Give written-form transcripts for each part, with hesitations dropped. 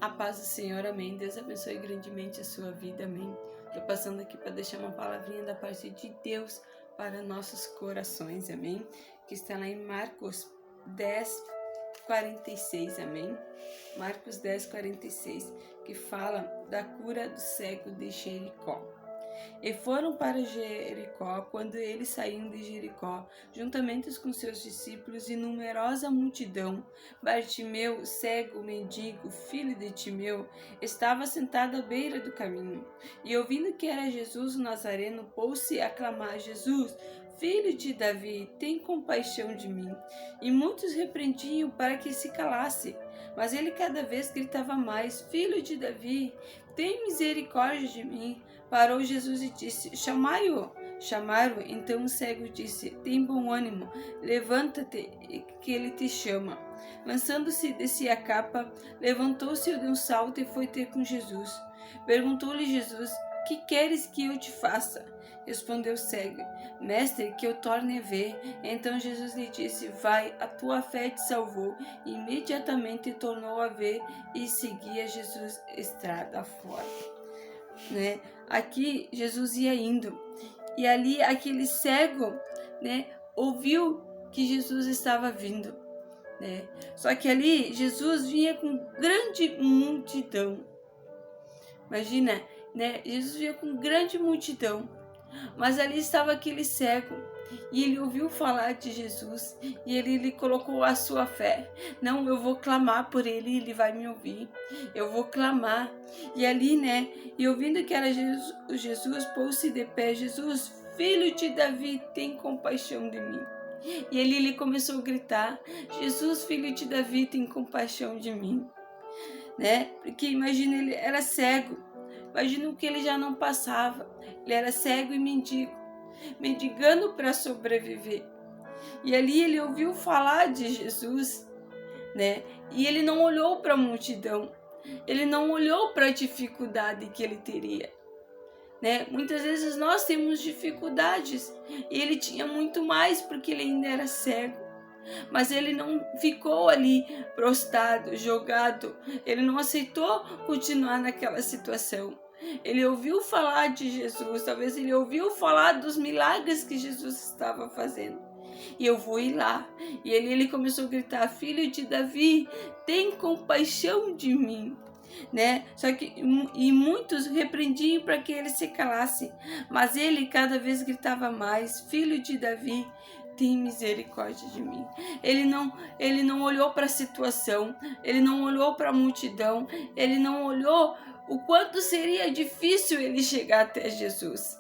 A paz do Senhor, amém. Deus abençoe grandemente a sua vida, amém. Estou passando aqui para deixar uma palavrinha da parte de Deus para nossos corações, amém. Que está lá em Marcos 10, 46, amém. Marcos 10, 46, que fala da cura do cego de Jericó. E foram para Jericó. Quando eles saíam de Jericó, juntamente com seus discípulos e numerosa multidão, Bartimeu, cego, mendigo, filho de Timeu, estava sentado à beira do caminho. E ouvindo que era Jesus o Nazareno, pôs-se a clamar: Jesus, filho de Davi, tem compaixão de mim. E muitos repreendiam para que se calasse. Mas ele cada vez gritava mais: Filho de Davi, tem misericórdia de mim. Parou Jesus e disse: Chamai-o. Chamaram. Então o cego disse: Tem bom ânimo, levanta-te, que ele te chama. Lançando-se de si a capa, levantou-se de um salto e foi ter com Jesus. Perguntou-lhe Jesus: Que queres que eu te faça? Respondeu o cego: Mestre, que eu torne a ver. Então Jesus lhe disse: Vai, a tua fé te salvou. E imediatamente tornou a ver e seguia Jesus estrada fora. Aqui Jesus ia indo, e ali aquele cego, ouviu que Jesus estava vindo, Só que ali Jesus vinha com grande multidão. Imagina, Jesus vinha com grande multidão, mas ali estava aquele cego. E ele ouviu falar de Jesus e ele colocou a sua fé. Não, eu vou clamar por ele, ele vai me ouvir. Eu vou clamar. E ali, e ouvindo que era Jesus, pôs-se de pé. Jesus, filho de Davi, tem compaixão de mim. E ele começou a gritar: Jesus, filho de Davi, tem compaixão de mim. Porque imagina, ele era cego. Imagina o que ele já não passava. Ele era cego e mendigando para sobreviver. E ali ele ouviu falar de Jesus, E ele não olhou para a multidão. Ele não olhou para a dificuldade que ele teria, Muitas vezes nós temos dificuldades e ele tinha muito mais porque ele ainda era cego. Mas ele não ficou ali prostrado, jogado. Ele não aceitou continuar naquela situação. Ele ouviu falar de Jesus, talvez ele ouviu falar dos milagres que Jesus estava fazendo. E eu vou ir lá. E ele começou a gritar: Filho de Davi, tem compaixão de mim. Só que muitos repreendiam para que ele se calasse, mas ele cada vez gritava mais: Filho de Davi, tem misericórdia de mim. Ele não olhou para a situação, ele não olhou para a multidão, ele não olhou o quanto seria difícil ele chegar até Jesus.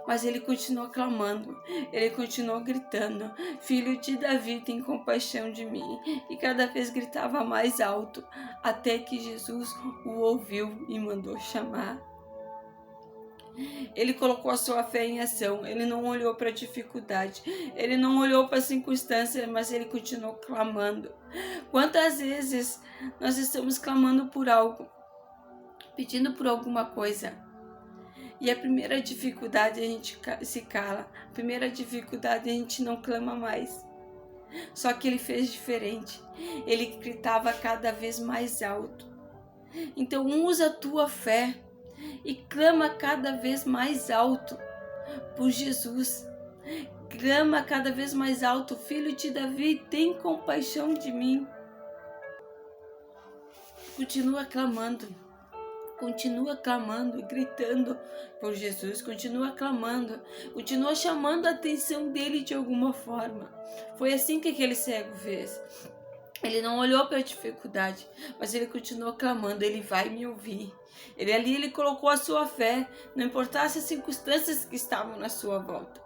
Mas ele continuou clamando, ele continuou gritando: Filho de Davi, tem compaixão de mim. E cada vez gritava mais alto, até que Jesus o ouviu e mandou chamar. Ele colocou a sua fé em ação. Ele não olhou para a dificuldade, ele não olhou para a circunstância, mas ele continuou clamando. Quantas vezes nós estamos clamando por algo, pedindo por alguma coisa, e a primeira dificuldade a gente se cala, a primeira dificuldade a gente não clama mais. Só que ele fez diferente, ele gritava cada vez mais alto. Então usa a tua fé e clama cada vez mais alto por Jesus. Clama cada vez mais alto: Filho de Davi, tem compaixão de mim. Continua clamando e gritando por Jesus, continua clamando, continua chamando a atenção dele de alguma forma. Foi assim que aquele cego fez. Ele não olhou para a dificuldade, mas ele continuou clamando: Ele vai me ouvir. Ele colocou a sua fé, não importasse as circunstâncias que estavam na sua volta.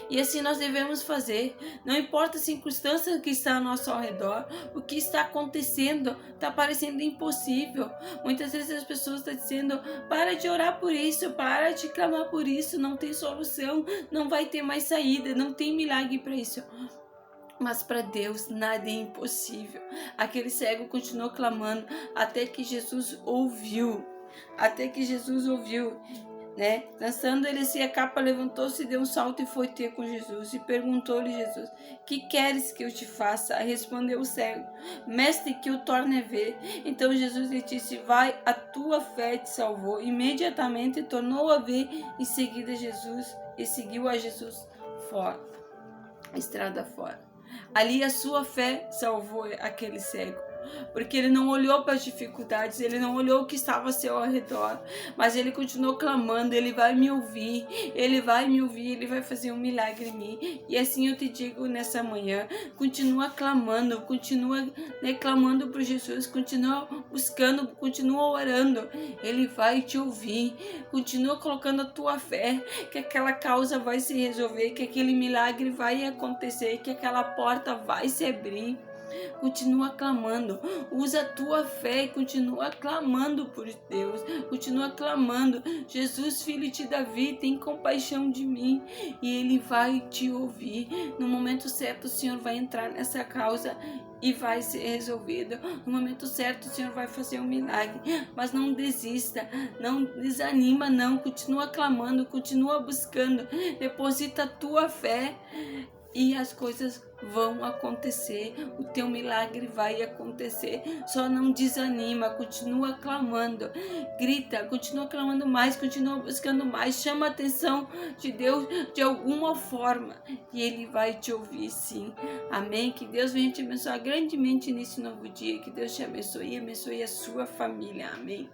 E assim nós devemos fazer. Não importa a circunstância que está ao nosso redor, o que está acontecendo está parecendo impossível. Muitas vezes as pessoas estão dizendo: para de orar por isso, para de clamar por isso, não tem solução, não vai ter mais saída, não tem milagre para isso. Mas para Deus nada é impossível. Aquele cego continuou clamando até que Jesus ouviu. né? Lançando ele assim a capa, levantou-se, deu um salto e foi ter com Jesus. E perguntou-lhe Jesus: que queres que eu te faça? Respondeu o cego: mestre, que eu torne a ver. Então Jesus lhe disse: vai, a tua fé te salvou. Imediatamente tornou a ver, em seguida seguiu a Jesus fora, a estrada fora. Ali a sua fé salvou aquele cego, porque ele não olhou para as dificuldades, ele não olhou o que estava ao seu redor, mas ele continuou clamando: ele vai me ouvir, ele vai me ouvir, ele vai fazer um milagre em mim. E assim eu te digo nessa manhã: continua clamando, continua, né, clamando por Jesus, continua buscando, continua orando, ele vai te ouvir. Continua colocando a tua fé que aquela causa vai se resolver, que aquele milagre vai acontecer, que aquela porta vai se abrir. Continua clamando, usa a tua fé e continua clamando por Deus, continua clamando: Jesus, filho de Davi, tem compaixão de mim, e Ele vai te ouvir. No momento certo o Senhor vai entrar nessa causa e vai ser resolvido. No momento certo o Senhor vai fazer um milagre, mas não desista, não desanima não, continua clamando, continua buscando, deposita a tua fé e as coisas vão acontecer, o teu milagre vai acontecer. Só não desanima, continua clamando, grita, continua clamando mais, continua buscando mais, chama a atenção de Deus de alguma forma e Ele vai te ouvir sim. Amém? Que Deus venha te abençoar grandemente nesse novo dia, que Deus te abençoe e abençoe a sua família. Amém?